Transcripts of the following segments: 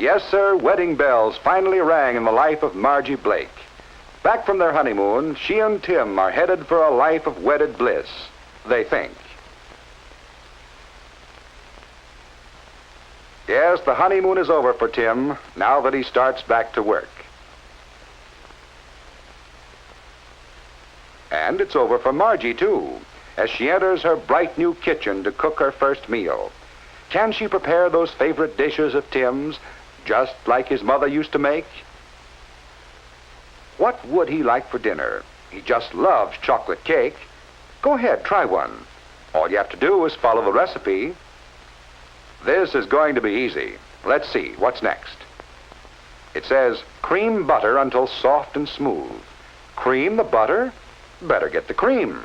Yes, sir, wedding bells finally rang in the life of Margie Blake. Back from their honeymoon, she and Tim are headed for a life of wedded bliss, they think. Yes, the honeymoon is over for Tim, now that he starts back to work. And it's over for Margie, too, as she enters her bright new kitchen to cook her first meal. Can she prepare those favorite dishes of Tim's, just like his mother used to make? What would he like for dinner? He just loves chocolate cake. Go ahead, try one. All you have to do is follow the recipe. This is going to be easy. Let's see, what's next? It says, cream butter until soft and smooth. Cream the butter? Better get the cream.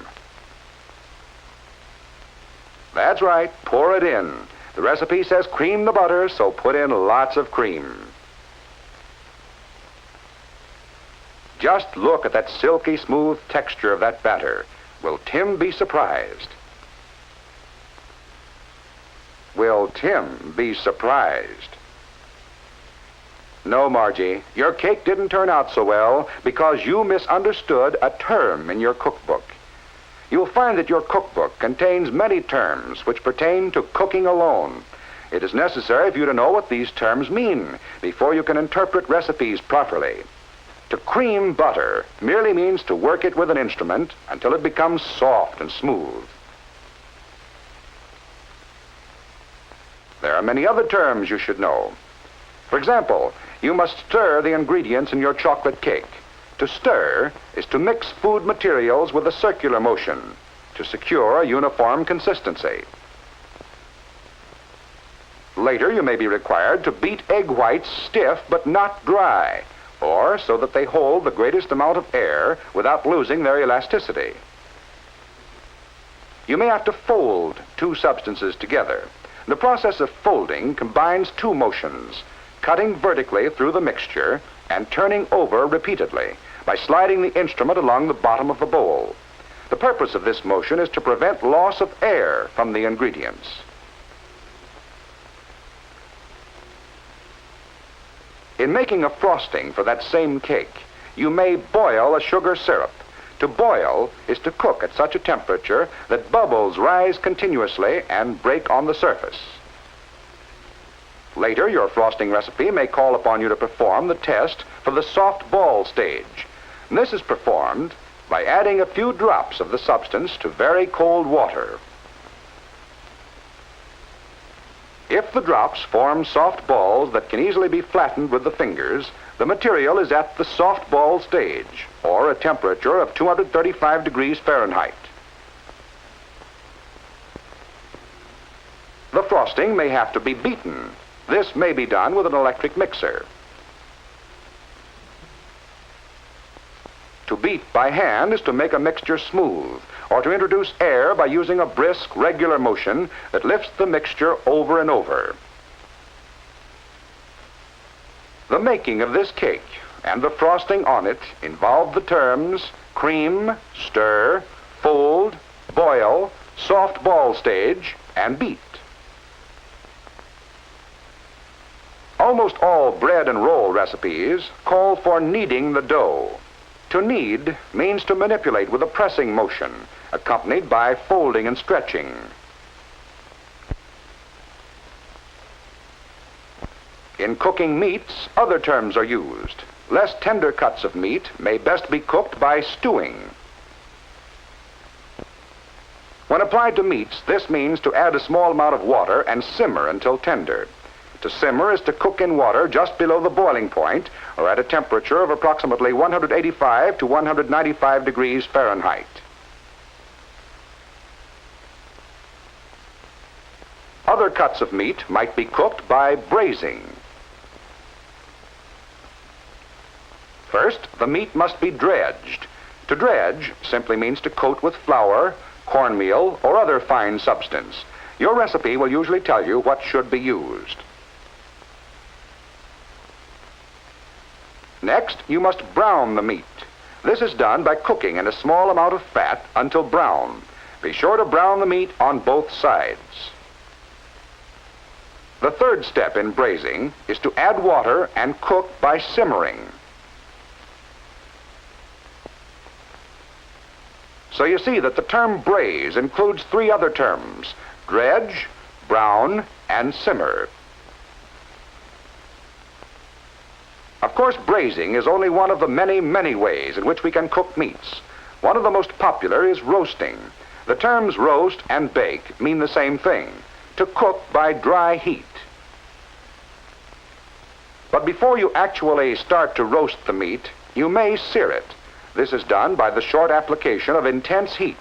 That's right, pour it in. The recipe says cream the butter, so put in lots of cream. Just look at that silky smooth texture of that batter. Will Tim be surprised? Will Tim be surprised? No, Margie, your cake didn't turn out so well because you misunderstood a term in your cookbook. You'll find that your cookbook contains many terms which pertain to cooking alone. It is necessary for you to know what these terms mean before you can interpret recipes properly. To cream butter merely means to work it with an instrument until it becomes soft and smooth. There are many other terms you should know. For example, you must stir the ingredients in your chocolate cake. To stir is to mix food materials with a circular motion to secure a uniform consistency. Later, you may be required to beat egg whites stiff but not dry, or so that they hold the greatest amount of air without losing their elasticity. You may have to fold two substances together. The process of folding combines two motions, cutting vertically through the mixture and turning over repeatedly by sliding the instrument along the bottom of the bowl. The purpose of this motion is to prevent loss of air from the ingredients. In making a frosting for that same cake, you may boil a sugar syrup. To boil is to cook at such a temperature that bubbles rise continuously and break on the surface. Later, your frosting recipe may call upon you to perform the test for the soft ball stage. And this is performed by adding a few drops of the substance to very cold water. If the drops form soft balls that can easily be flattened with the fingers, the material is at the soft ball stage, or a temperature of 235 degrees Fahrenheit. The frosting may have to be beaten. This may be done with an electric mixer. To beat by hand is to make a mixture smooth, or to introduce air by using a brisk, regular motion that lifts the mixture over and over. The making of this cake and the frosting on it involve the terms cream, stir, fold, boil, soft ball stage, and beat. Almost all bread and roll recipes call for kneading the dough. To knead means to manipulate with a pressing motion, accompanied by folding and stretching. In cooking meats, other terms are used. Less tender cuts of meat may best be cooked by stewing. When applied to meats, this means to add a small amount of water and simmer until tender. To simmer is to cook in water just below the boiling point, or at a temperature of approximately 185 to 195 degrees Fahrenheit. Other cuts of meat might be cooked by braising. First, the meat must be dredged. To dredge simply means to coat with flour, cornmeal, or other fine substance. Your recipe will usually tell you what should be used. Next, you must brown the meat. This is done by cooking in a small amount of fat until brown. Be sure to brown the meat on both sides. The third step in braising is to add water and cook by simmering. So you see that the term braise includes three other terms: dredge, brown, and simmer. Of course, braising is only one of the many, many ways in which we can cook meats. One of the most popular is roasting. The terms roast and bake mean the same thing: to cook by dry heat. But before you actually start to roast the meat, you may sear it. This is done by the short application of intense heat.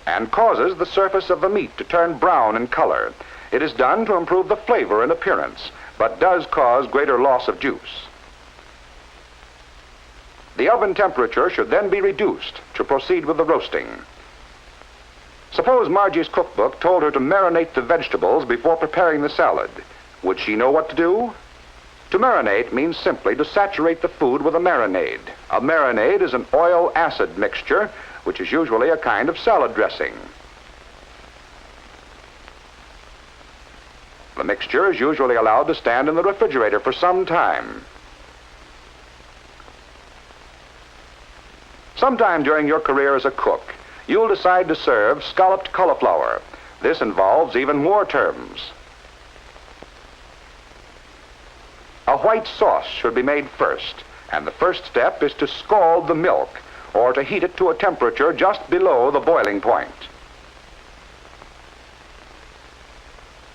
And causes the surface of the meat to turn brown in color. It is done to improve the flavor and appearance, but does cause greater loss of juice. The oven temperature should then be reduced to proceed with the roasting. Suppose Margie's cookbook told her to marinate the vegetables before preparing the salad. Would she know what to do? To marinate means simply to saturate the food with a marinade. A marinade is an oil-acid mixture, which is usually a kind of salad dressing. The mixture is usually allowed to stand in the refrigerator for some time. Sometime during your career as a cook, you'll decide to serve scalloped cauliflower. This involves even more terms. A white sauce should be made first, and the first step is to scald the milk, or to heat it to a temperature just below the boiling point.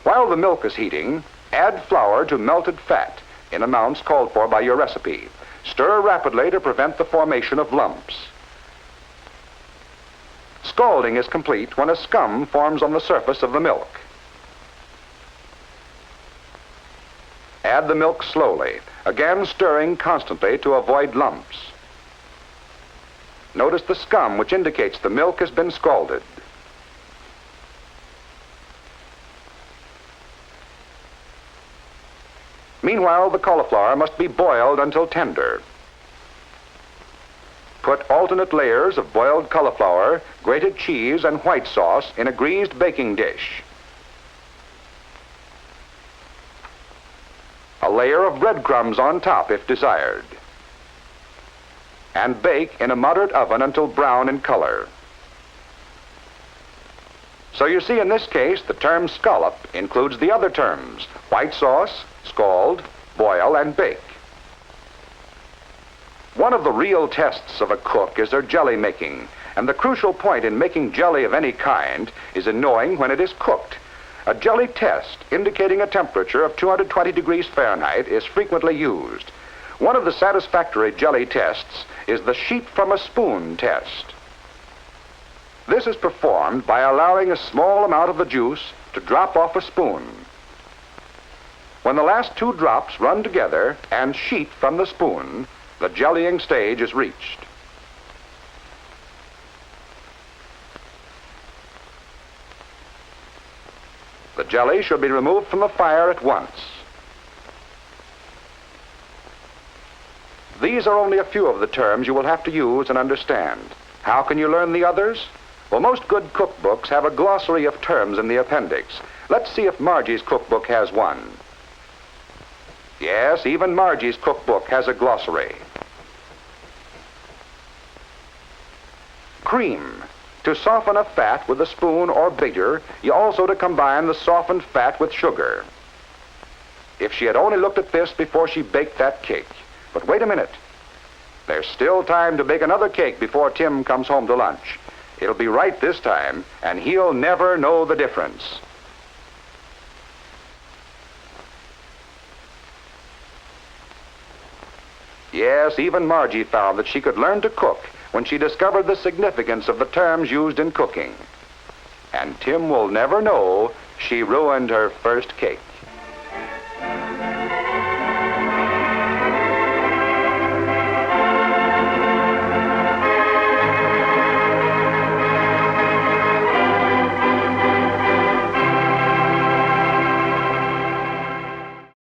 While the milk is heating, add flour to melted fat in amounts called for by your recipe. Stir rapidly to prevent the formation of lumps. Scalding is complete when a scum forms on the surface of the milk. Add the milk slowly, again stirring constantly to avoid lumps. Notice the scum, which indicates the milk has been scalded. Meanwhile, the cauliflower must be boiled until tender. Put alternate layers of boiled cauliflower, grated cheese, and white sauce in a greased baking dish. A layer of breadcrumbs on top if desired. And bake in a moderate oven until brown in color. So you see, in this case, the term scallop includes the other terms: white sauce, scald, boil, and bake. One of the real tests of a cook is their jelly making, and the crucial point in making jelly of any kind is in knowing when it is cooked. A jelly test indicating a temperature of 220 degrees Fahrenheit is frequently used. One of the satisfactory jelly tests is the sheet from a spoon test. This is performed by allowing a small amount of the juice to drop off a spoon. When the last two drops run together and sheet from the spoon, the jellying stage is reached. The jelly should be removed from the fire at once. These are only a few of the terms you will have to use and understand. How can you learn the others? Well, most good cookbooks have a glossary of terms in the appendix. Let's see if Margie's cookbook has one. Yes, even Margie's cookbook has a glossary. Cream. To soften a fat with a spoon or beater, you also to combine the softened fat with sugar. If she had only looked at this before she baked that cake. But wait a minute. There's still time to bake another cake before Tim comes home to lunch. It'll be right this time, and he'll never know the difference. Yes, even Margie found that she could learn to cook when she discovered the significance of the terms used in cooking. And Tim will never know she ruined her first cake.